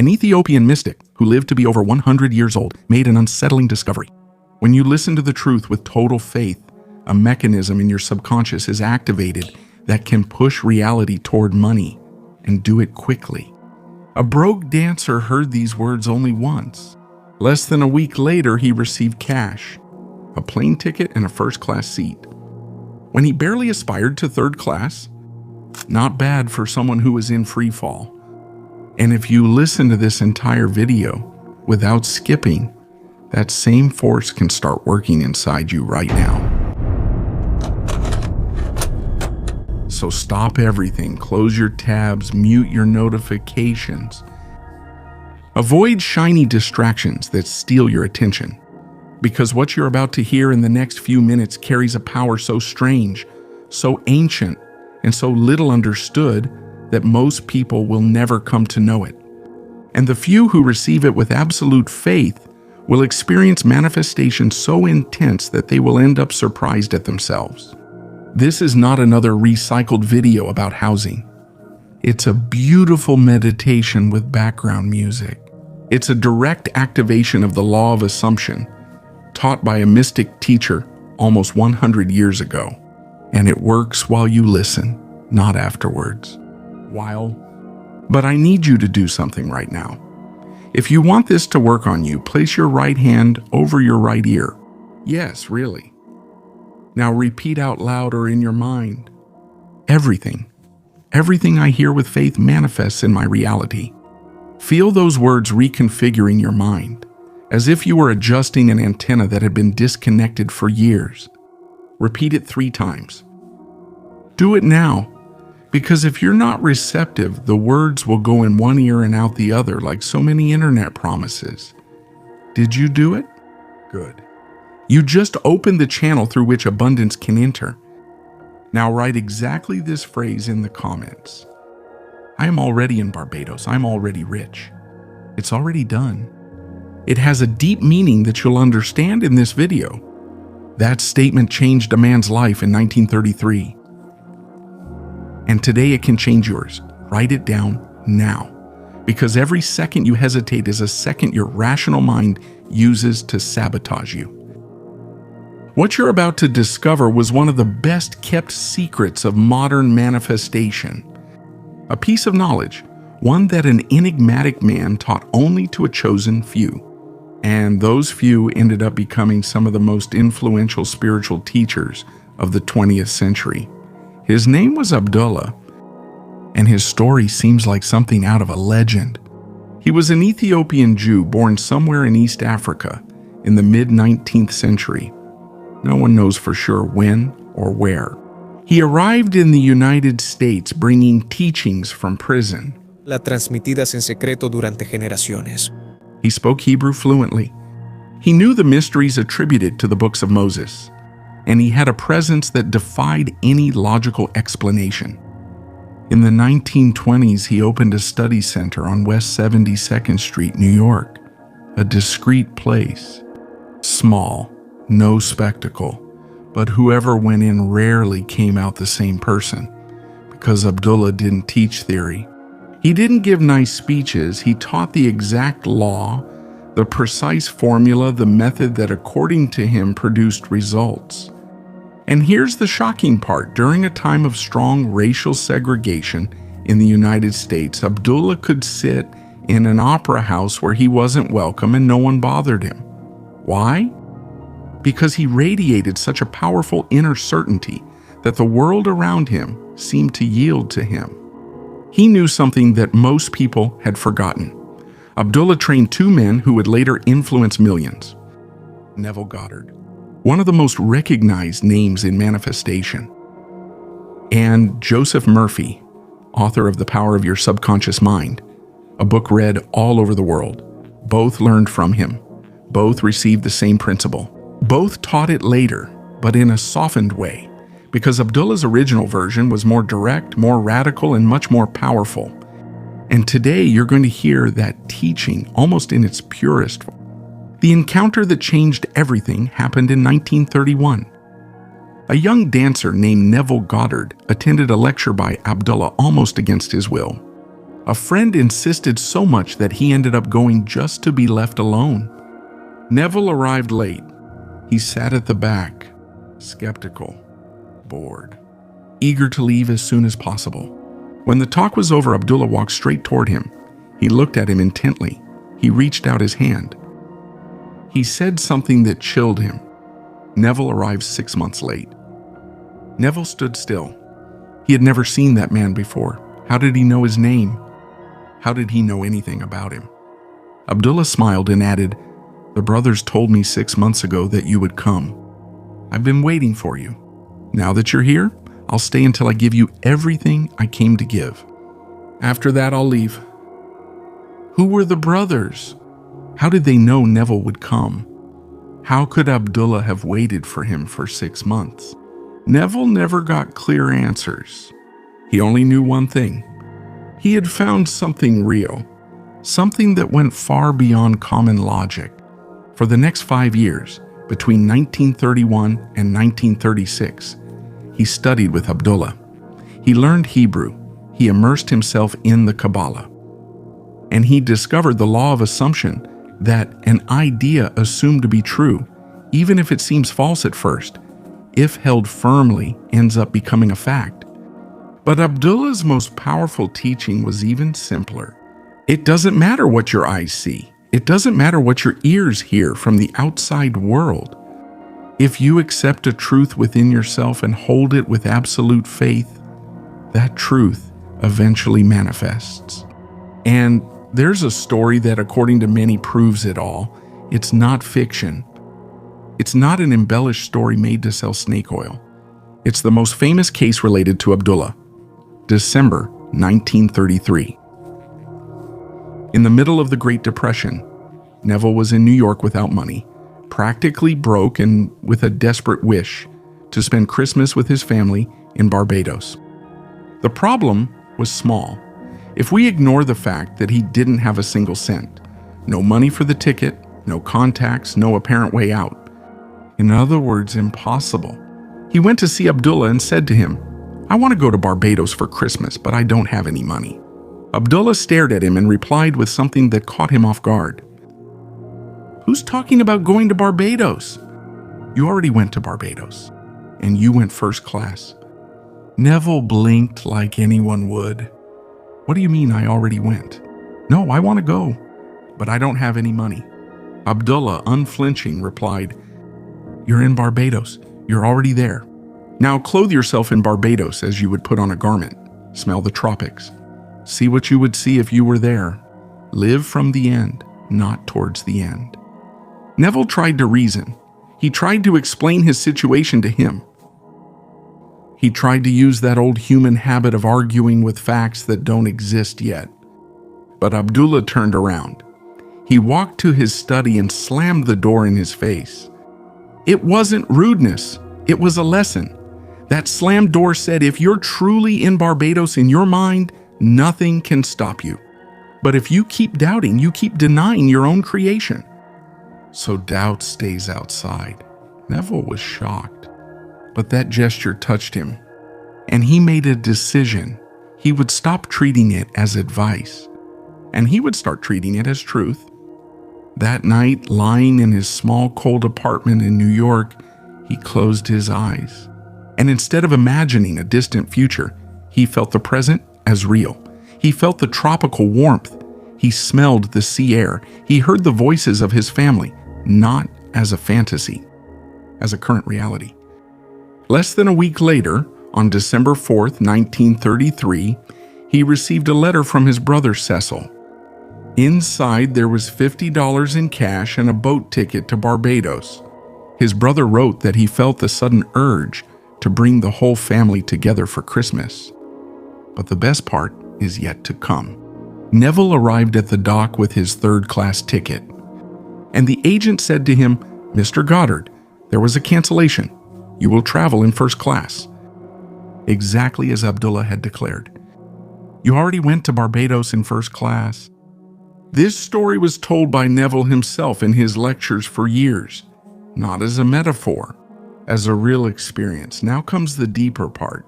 An Ethiopian mystic who lived to be over 100 years old made an unsettling discovery. When you listen to the truth with total faith, a mechanism in your subconscious is activated that can push reality toward money and do it quickly. A broke dancer heard these words only once. Less than a week later, he received cash, a plane ticket, and a first-class seat. When he barely aspired to third class, not bad for someone who was in free fall. And if you listen to this entire video without skipping, that same force can start working inside you right now. So stop everything, close your tabs, mute your notifications. Avoid shiny distractions that steal your attention, because what you're about to hear in the next few minutes carries a power so strange, so ancient, and so little understood that most people will never come to know it. And the few who receive it with absolute faith will experience manifestation so intense that they will end up surprised at themselves. This is not another recycled video about housing. It's a beautiful meditation with background music. It's a direct activation of the law of assumption, taught by a mystic teacher almost 100 years ago. And it works while you listen, not afterwards. But I need you to do something right now. If you want this to work on you, place your right hand over your right ear. Yes, really. Now repeat out loud or in your mind. Everything I hear with faith manifests in my reality. Feel those words reconfiguring your mind, as if you were adjusting an antenna that had been disconnected for years. Repeat it 3 times. Do it now, because if you're not receptive, the words will go in one ear and out the other like so many internet promises. Did you do it? Good. You just opened the channel through which abundance can enter. Now write exactly this phrase in the comments. I am already in Barbados. I'm already rich. It's already done. It has a deep meaning that you'll understand in this video. That statement changed a man's life in 1933. And today it can change yours. Write it down now. Because every second you hesitate is a second your rational mind uses to sabotage you. What you're about to discover was one of the best kept secrets of modern manifestation. A piece of knowledge, one that an enigmatic man taught only to a chosen few. And those few ended up becoming some of the most influential spiritual teachers of the 20th century. His name was Abdullah, and his story seems like something out of a legend. He was an Ethiopian Jew born somewhere in East Africa in the mid-19th century. No one knows for sure when or where. He arrived in the United States bringing teachings from prison. Las transmitidas en secreto durante generaciones. He spoke Hebrew fluently. He knew the mysteries attributed to the books of Moses, and he had a presence that defied any logical explanation. In the 1920s, he opened a study center on West 72nd Street, New York, a discreet place. Small, no spectacle, but whoever went in rarely came out the same person, because Abdullah didn't teach theory. He didn't give nice speeches. He taught the exact law, the precise formula, the method that, according to him, produced results. And here's the shocking part. During a time of strong racial segregation in the United States, Abdullah could sit in an opera house where he wasn't welcome and no one bothered him. Why? Because he radiated such a powerful inner certainty that the world around him seemed to yield to him. He knew something that most people had forgotten. Abdullah trained 2 men who would later influence millions. Neville Goddard, one of the most recognized names in manifestation, and Joseph Murphy, author of The Power of Your Subconscious Mind, a book read all over the world. Both learned from him. Both received the same principle. Both taught it later, but in a softened way, because Abdullah's original version was more direct, more radical, and much more powerful. And today you're going to hear that teaching almost in its purest form. The encounter that changed everything happened in 1931. A young dancer named Neville Goddard attended a lecture by Abdullah almost against his will. A friend insisted so much that he ended up going just to be left alone. Neville arrived late. He sat at the back, skeptical, bored, eager to leave as soon as possible. When the talk was over, Abdullah walked straight toward him. He looked at him intently. He reached out his hand. He said something that chilled him. Neville arrived 6 months late. Neville stood still. He had never seen that man before. How did he know his name? How did he know anything about him? Abdullah smiled and added, "The brothers told me 6 months ago that you would come. I've been waiting for you. Now that you're here, I'll stay until I give you everything I came to give. After that, I'll leave." Who were the brothers? How did they know Neville would come? How could Abdullah have waited for him for 6 months? Neville never got clear answers. He only knew one thing. He had found something real, something that went far beyond common logic. For the next 5 years, between 1931 and 1936, he studied with Abdullah. He learned Hebrew. He immersed himself in the Kabbalah. And he discovered the law of assumption, that an idea assumed to be true, even if it seems false at first, if held firmly, ends up becoming a fact. But Abdullah's most powerful teaching was even simpler. It doesn't matter what your eyes see. It doesn't matter what your ears hear from the outside world. If you accept a truth within yourself and hold it with absolute faith, that truth eventually manifests. And there's a story that, according to many, proves it all. It's not fiction. It's not an embellished story made to sell snake oil. It's the most famous case related to Abdullah. December 1933. In the middle of the Great Depression, Neville was in New York without money, practically broke and with a desperate wish to spend Christmas with his family in Barbados. The problem was small. If we ignore the fact that he didn't have a single cent, no money for the ticket, no contacts, no apparent way out. In other words, impossible. He went to see Abdullah and said to him, "I want to go to Barbados for Christmas, but I don't have any money." Abdullah stared at him and replied with something that caught him off guard. "Who's talking about going to Barbados? You already went to Barbados, and you went first class." Neville blinked like anyone would. "What do you mean I already went?" "No, I want to go, but I don't have any money." Abdullah, unflinching, replied, "You're in Barbados. You're already there. Now clothe yourself in Barbados as you would put on a garment. Smell the tropics. See what you would see if you were there. Live from the end, not towards the end." Neville tried to reason. He tried to explain his situation to him. He tried to use that old human habit of arguing with facts that don't exist yet. But Abdullah turned around. He walked to his study and slammed the door in his face. It wasn't rudeness. It was a lesson. That slammed door said, if you're truly in Barbados in your mind, nothing can stop you. But if you keep doubting, you keep denying your own creation. So doubt stays outside. Neville was shocked. But that gesture touched him, and he made a decision. He would stop treating it as advice, and he would start treating it as truth. That night, lying in his small, cold apartment in New York, he closed his eyes. And instead of imagining a distant future, he felt the present as real. He felt the tropical warmth. He smelled the sea air. He heard the voices of his family, not as a fantasy, as a current reality. Less than a week later, on December 4th, 1933, he received a letter from his brother Cecil. Inside, there was $50 in cash and a boat ticket to Barbados. His brother wrote that he felt the sudden urge to bring the whole family together for Christmas. But the best part is yet to come. Neville arrived at the dock with his third-class ticket, and the agent said to him, "Mr. Goddard, there was a cancellation. You will travel in first class." Exactly as Abdullah had declared. You already went to Barbados in first class. This story was told by Neville himself in his lectures for years, not as a metaphor, as a real experience. Now comes the deeper part.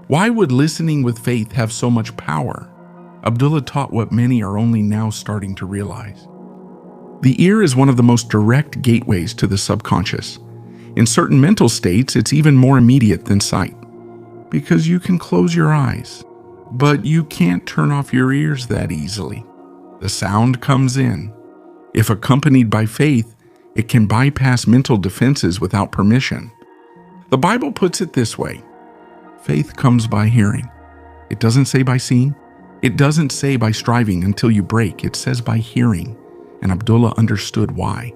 Why would listening with faith have so much power? Abdullah taught what many are only now starting to realize. The ear is one of the most direct gateways to the subconscious. In certain mental states, it's even more immediate than sight, because you can close your eyes, but you can't turn off your ears that easily. The sound comes in. If accompanied by faith, it can bypass mental defenses without permission. The Bible puts it this way: faith comes by hearing. It doesn't say by seeing. It doesn't say by striving until you break. It says by hearing. And Abdullah understood why.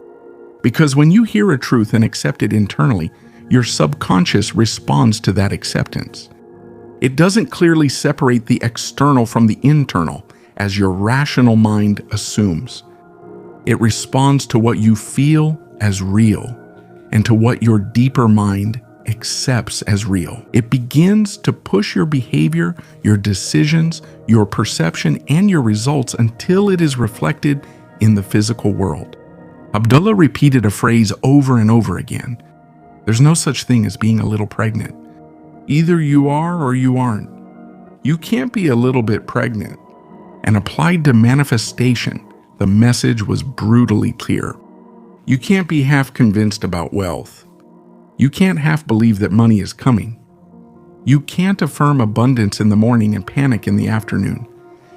Because when you hear a truth and accept it internally, your subconscious responds to that acceptance. It doesn't clearly separate the external from the internal, as your rational mind assumes. It responds to what you feel as real and to what your deeper mind accepts as real. It begins to push your behavior, your decisions, your perception, and your results until it is reflected in the physical world. Abdullah repeated a phrase over and over again. There's no such thing as being a little pregnant. Either you are or you aren't. You can't be a little bit pregnant. And applied to manifestation, the message was brutally clear. You can't be half convinced about wealth. You can't half believe that money is coming. You can't affirm abundance in the morning and panic in the afternoon.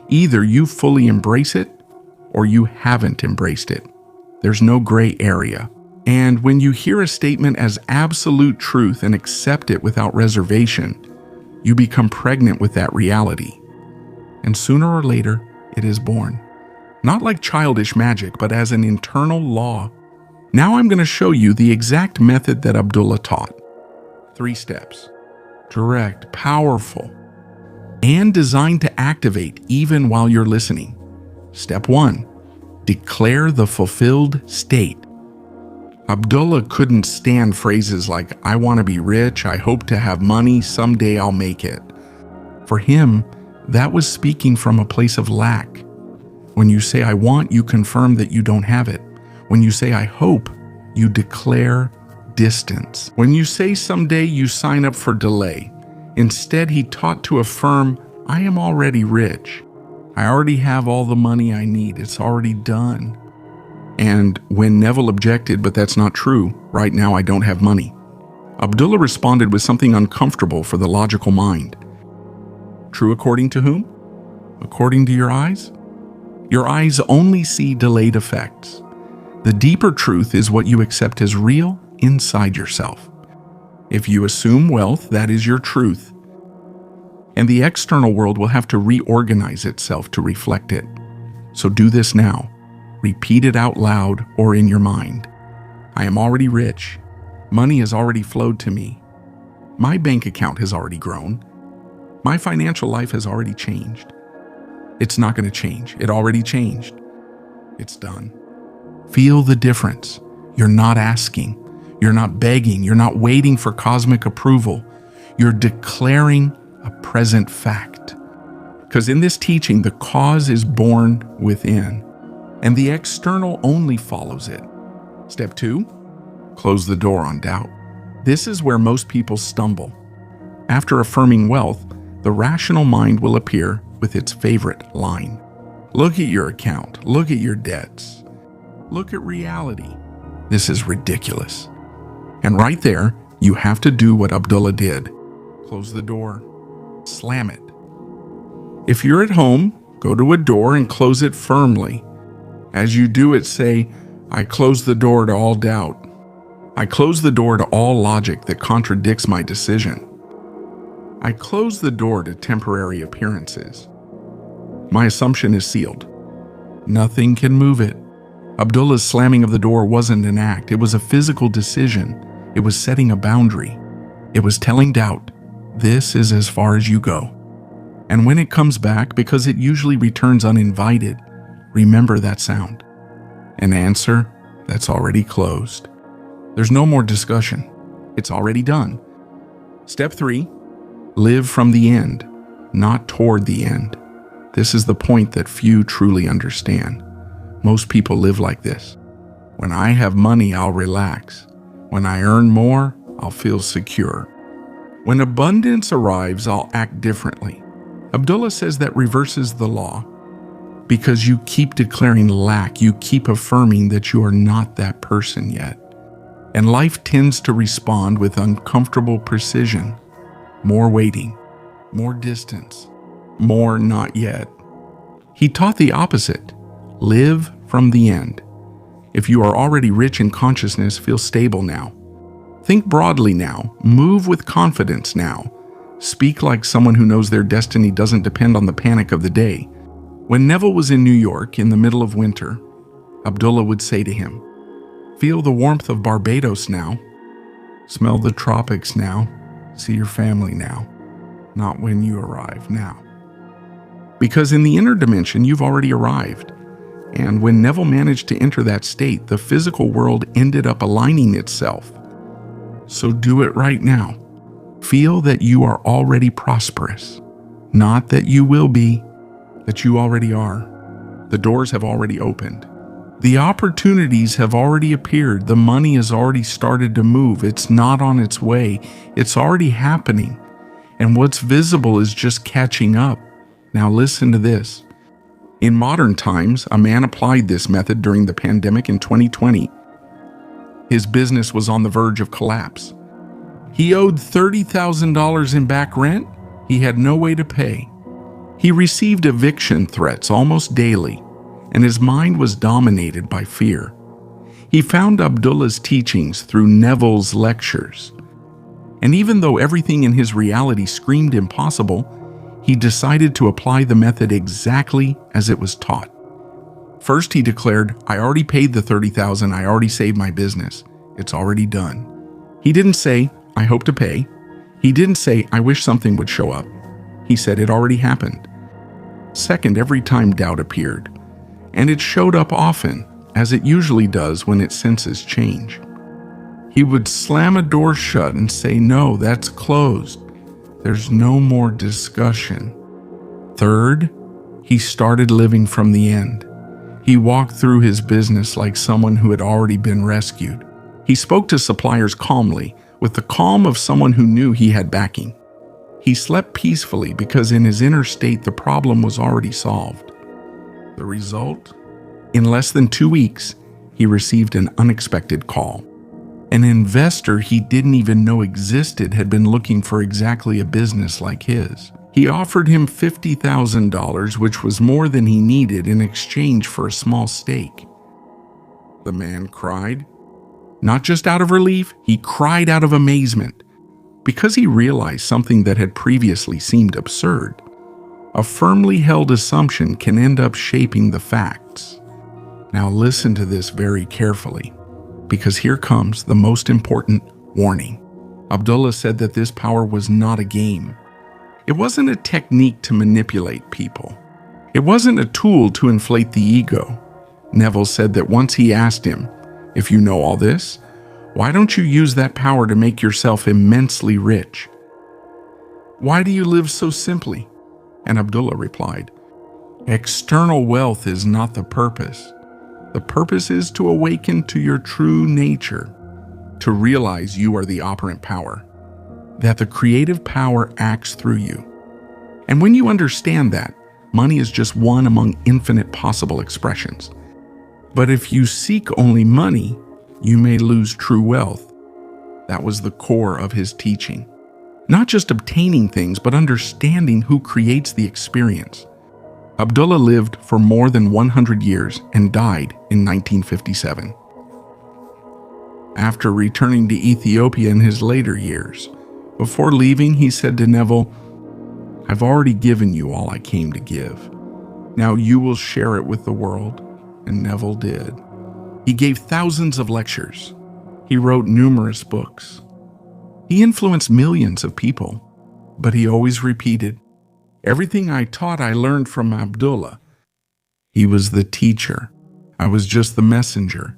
Either you fully embrace it or you haven't embraced it. There's no gray area. And when you hear a statement as absolute truth and accept it without reservation, you become pregnant with that reality. And sooner or later, it is born. Not like childish magic, but as an internal law. Now I'm going to show you the exact method that Abdullah taught. 3 steps. Direct, powerful, and designed to activate even while you're listening. Step 1. Declare the fulfilled state. Abdullah couldn't stand phrases like, I want to be rich, I hope to have money, someday I'll make it. For him, that was speaking from a place of lack. When you say, I want, you confirm that you don't have it. When you say, I hope, you declare distance. When you say someday, you sign up for delay. Instead, he taught to affirm, I am already rich. I already have all the money I need. It's already done. And when Neville objected, but that's not true, right now I don't have money, Abdullah responded with something uncomfortable for the logical mind. True according to whom? According to your eyes? Your eyes only see delayed effects. The deeper truth is what you accept as real inside yourself. If you assume wealth, that is your truth. And the external world will have to reorganize itself to reflect it. So do this now. Repeat it out loud or in your mind. I am already rich. Money has already flowed to me. My bank account has already grown. My financial life has already changed. It's not going to change. It already changed. It's done. Feel the difference. You're not asking. You're not begging. You're not waiting for cosmic approval. You're declaring a present fact. Because in this teaching, the cause is born within, and the external only follows it. Step 2, close the door on doubt. This is where most people stumble. After affirming wealth, the rational mind will appear with its favorite line. Look at your account. Look at your debts. Look at reality. This is ridiculous. And right there, you have to do what Abdullah did. Close the door. Slam it. If you're at home, go to a door and close it firmly. As you do it, say, I close the door to all doubt. I close the door to all logic that contradicts my decision. I close the door to temporary appearances. My assumption is sealed. Nothing can move it. Abdullah's slamming of the door wasn't an act. It was a physical decision. It was setting a boundary. It was telling doubt, this is as far as you go. And when it comes back, because it usually returns uninvited, remember that sound. An answer that's already closed. There's no more discussion. It's already done. Step 3, live from the end, not toward the end. This is the point that few truly understand. Most people live like this. When I have money, I'll relax. When I earn more, I'll feel secure. When abundance arrives, I'll act differently. Abdullah says that reverses the law because you keep declaring lack, you keep affirming that you are not that person yet. And life tends to respond with uncomfortable precision, more waiting, more distance, more not yet. He taught the opposite. Live from the end. If you are already rich in consciousness, feel stable now. Think broadly now. Move with confidence now. Speak like someone who knows their destiny doesn't depend on the panic of the day. When Neville was in New York in the middle of winter, Abdullah would say to him, "Feel the warmth of Barbados now. Smell the tropics now. See your family now. Not when you arrive now." Because in the inner dimension, you've already arrived. And when Neville managed to enter that state, the physical world ended up aligning itself. So do it right now. Feel that you are already prosperous. Not that you will be, that you already are. The doors have already opened. The opportunities have already appeared. The money has already started to move. It's not on its way. It's already happening. And what's visible is just catching up. Now listen to this. In modern times, a man applied this method during the pandemic in 2020. His business was on the verge of collapse. He owed $30,000 in back rent. He had no way to pay. He received eviction threats almost daily, and his mind was dominated by fear. He found Abdullah's teachings through Neville's lectures. And even though everything in his reality screamed impossible, he decided to apply the method exactly as it was taught. First, he declared, "I already paid the $30,000. I already saved my business. It's already done." He didn't say, "I hope to pay." He didn't say, "I wish something would show up." He said it already happened. Second, every time doubt appeared, and it showed up often, as it usually does when it senses change, he would slam a door shut and say, "No, that's closed. There's no more discussion." Third, he started living from the end. He walked through his business like someone who had already been rescued. He spoke to suppliers calmly, with the calm of someone who knew he had backing. He slept peacefully because in his inner state the problem was already solved. The result? In less than 2 weeks, he received an unexpected call. An investor he didn't even know existed had been looking for exactly a business like his. He offered him $50,000, which was more than he needed in exchange for a small stake. The man cried. Not just out of relief, he cried out of amazement, because he realized something that had previously seemed absurd. A firmly held assumption can end up shaping the facts. Now listen to this very carefully, because here comes the most important warning. Abdullah said that this power was not a game. It wasn't a technique to manipulate people. It wasn't a tool to inflate the ego. Neville said that once he asked him, "If you know all this, why don't you use that power to make yourself immensely rich? Why do you live so simply?" And Abdullah replied, "External wealth is not the purpose. The purpose is to awaken to your true nature, to realize you are the operant power, that the creative power acts through you. And when you understand that, money is just one among infinite possible expressions. But if you seek only money, you may lose true wealth." That was the core of his teaching. Not just obtaining things, but understanding who creates the experience. Abdullah lived for more than 100 years and died in 1957. After returning to Ethiopia in his later years, before leaving, he said to Neville, "I've already given you all I came to give. Now you will share it with the world." And Neville did. He gave thousands of lectures. He wrote numerous books. He influenced millions of people, but he always repeated, "Everything I taught I learned from Abdullah." He was the teacher. I was just the messenger.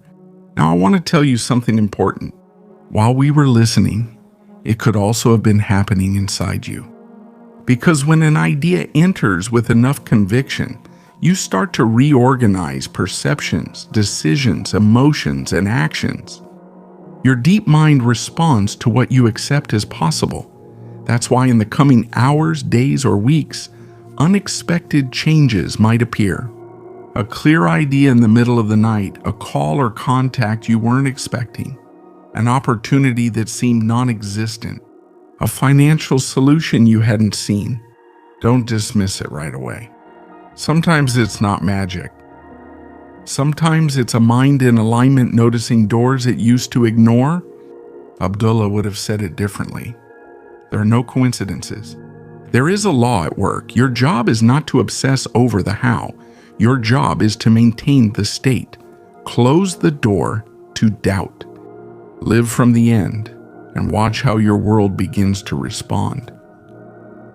Now I want to tell you something important. While we were listening, it could also have been happening inside you. Because when an idea enters with enough conviction, you start to reorganize perceptions, decisions, emotions, and actions. Your deep mind responds to what you accept as possible. That's why in the coming hours, days, or weeks, unexpected changes might appear. A clear idea in the middle of the night, a call or contact you weren't expecting, an opportunity that seemed non-existent, a financial solution you hadn't seen. Don't dismiss it right away. Sometimes it's not magic. Sometimes it's a mind in alignment noticing doors it used to ignore. Abdullah would have said it differently. There are no coincidences. There is a law at work. Your job is not to obsess over the how. Your job is to maintain the state. Close the door to doubt. Live from the end and watch how your world begins to respond.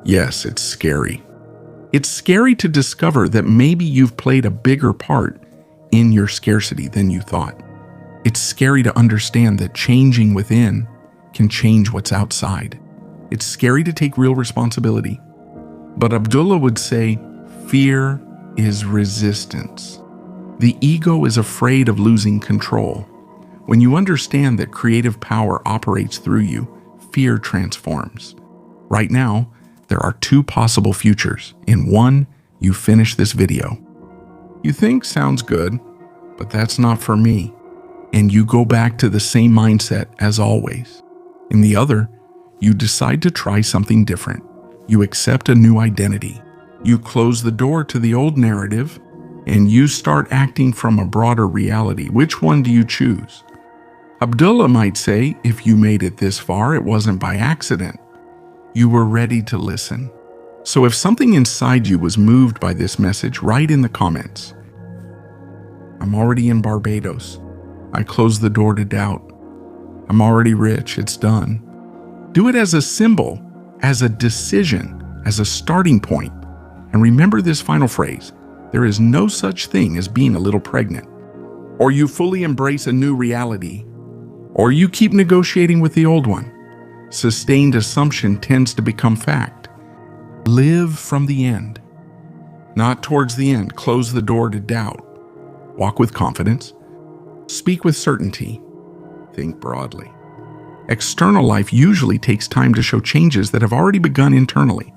Yes, it's scary. It's scary to discover that maybe you've played a bigger part in your scarcity than you thought. It's scary to understand that changing within can change what's outside. It's scary to take real responsibility. But Abdullah would say, fear is resistance. The ego is afraid of losing control. When you understand that creative power operates through you, fear transforms. Right now, there are two possible futures. In one, you finish this video. You think sounds good, but that's not for me. And you go back to the same mindset as always. In the other, you decide to try something different. You accept a new identity. You close the door to the old narrative, and you start acting from a broader reality. Which one do you choose? Abdullah might say, if you made it this far, it wasn't by accident. You were ready to listen. So if something inside you was moved by this message, write in the comments. I'm already in Barbados. I closed the door to doubt. I'm already rich. It's done. Do it as a symbol, as a decision, as a starting point. And remember this final phrase. There is no such thing as being a little pregnant. Or you fully embrace a new reality, or you keep negotiating with the old one. Sustained assumption tends to become fact. Live from the end, not towards the end. Close the door to doubt. Walk with confidence. Speak with certainty. Think broadly. External life usually takes time to show changes that have already begun internally.